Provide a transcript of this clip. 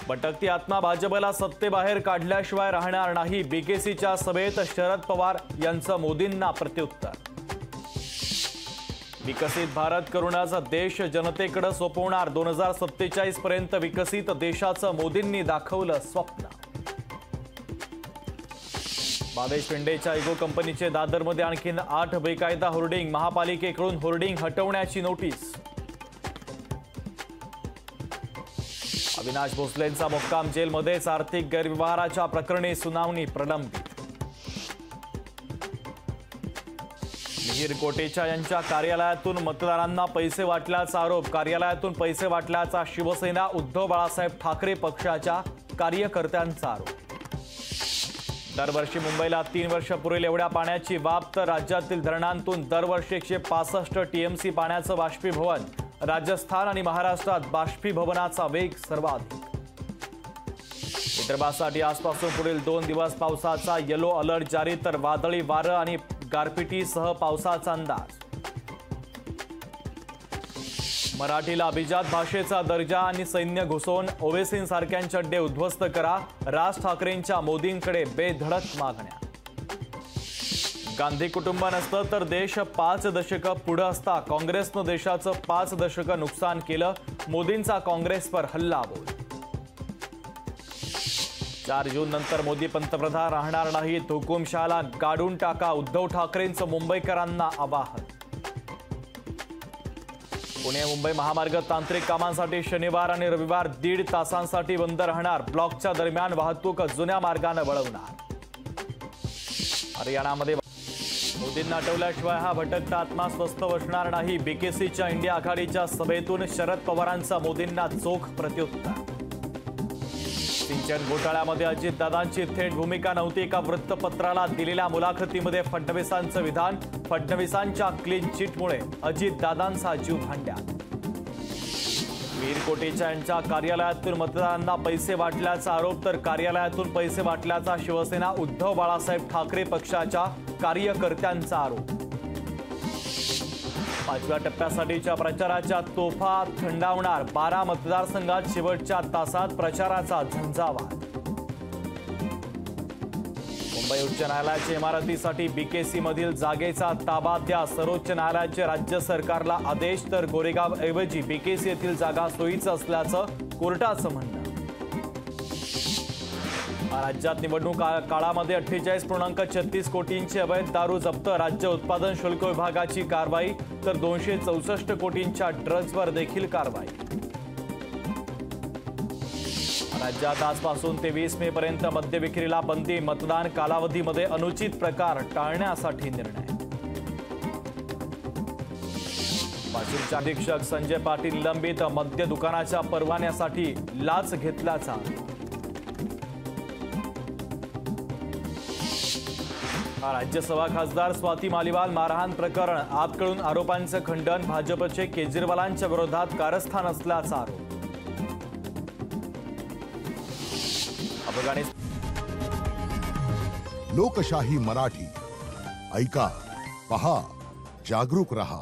भटकती आत्मा भाजपला सत्तेबाहेर काढल्याशिवाय राहणार नाही। बीकेसीच्या सभेत शरद पवार यांचं मोदींना प्रत्युत्तर। विकसित भारत करूनच देश जनतेकडे सोपवणार। 2047 पर्यंत विकसित देशाचं मोदींनी दाखवलं स्वप्न। भावेश पिंडेच्या इगो कंपनीचे दादरमध्ये आणखीन 8 बेकायदा होर्डिंग। महापालिकेकडून होर्डिंग हटवण्याची नोटीस। अविनाश भोसलेंचा मुक्काम जेलमध्येच। आर्थिक गैरव्यवहाराच्या प्रकरणी सुनावणी प्रलंबित। मिहिर कोटेचा यांच्या कार्यालयातून मतदारांना पैसे वाटल्याचा आरोप। कार्यालयातून पैसे वाटल्याचा शिवसेना उद्धव बाळासाहेब ठाकरे पक्षाच्या कार्यकर्त्यांचा आरोप। दरवर्षी मुंबईला 3 वर्ष पुरेल एवढ्या पाण्याची वाफ, तर राज्यातील धरणांतून दरवर्षी 165 टीएमसी पाण्याचं बाष्पीभवन। राजस्थान आणि महाराष्ट्रात बाष्पीभवनाचा वेग सर्वाधिक। विदर्भासाठी आजपासून पुढील 2 दिवस पावसाचा येलो अलर्ट जारी, तर वादळी वारं आणि गारपिटीसह पावसाचा अंदाज। मराठीला अभिजात भाषेचा दर्जा आणि सैन्य घुसवून ओवेसींसारख्यांचे अड्डे उद्ध्वस्त करा। राज ठाकरेंच्या मोदींकडे बेधडक मागण्या। गांधी कुटुंब नसतं तर देश 5 दशकं पुढे असता। काँग्रेसनं देशाचं 5 दशकं नुकसान केलं। मोदींचा काँग्रेसवर हल्लाबोल। 4 जून नंतर मोदी पंतप्रधान राहणार नाहीत। हुकुमशहाला गाडून टाका, उद्धव ठाकरेंचं मुंबईकरांना आवाहन। पुणे मुंबई महामार्ग तांत्रिक कामांसाठी शनिवार आणि रविवार 1.5 तासांसाठी बंद राहणार। ब्लॉकच्या दरम्यान वाहतूक जुन्या मार्गाने वळवणार। हरियाणामध्ये मोदींना हटवल्याशिवाय हा भटकता आत्मा स्वस्थ बसणार नाही। बीकेसीच्या इंडिया आघाडीच्या सभेतून शरद पवारांचा मोदींना चोख प्रत्युत्तर। सिंचन घोटाळ्यामध्ये अजितदादांची थेट भूमिका नव्हती। एका वृत्तपत्राला दिलेल्या मुलाखतीमध्ये फडणवीसांचं विधान। फडणवीसांच्या क्लीन चिटमुळे अजितदादांचा जीव भांड्यात। वीर कोटेचा यांच्या कार्यालयातून मतदारांना पैसे वाटल्याचा आरोप, तर कार्यालयातून पैसे वाटल्याचा शिवसेना उद्धव बाळासाहेब ठाकरे पक्षाच्या कार्यकर्त्यांचा आरोप। 5व्या टप्प्यासाठीच्या प्रचाराच्या तोफा थंडावणार। 12 मतदारसंघात शेवटच्या तासात प्रचाराचा झंझावात। मुंबई उच्च न्यायालयाच्या इमारतीसाठी बीकेसी मधील जागेचा ताबा द्या। सर्वोच्च न्यायालयाचे राज्य सरकारला आदेश, तर गोरेगाव ऐवजी बीकेसी येथील जागा सोयीचं असल्याचं कोर्टाचं म्हणणं। राज्यात निवडणूक काळामध्ये 48.36 कोटींची अवैध दारू जप्त। राज्य उत्पादन शुल्क विभागाची कारवाई, तर 264 कोटींच्या ड्रग्जवर देखील कारवाई। राज्यात आजपासून ते 20 मे पर्यंत मद्य विक्रीला बंदी। मतदान कालावधीमध्ये अनुचित प्रकार टाळण्यासाठी निर्णय। वाशिमचे अधीक्षक संजय पाटील निलंबित। मद्य दुकानाच्या परवान्यासाठी लाच घेतल्याचा। राज्यसभा खासदार स्वाती मालिवाल मारहाण प्रकरण। आपकडून आरोपांचं खंडन। भाजपचे केजरीवालांच्या विरोधात कारस्थान असल्याचा आरोप। लोकशाही मराठी ऐका, पहा, जागरूक रहा।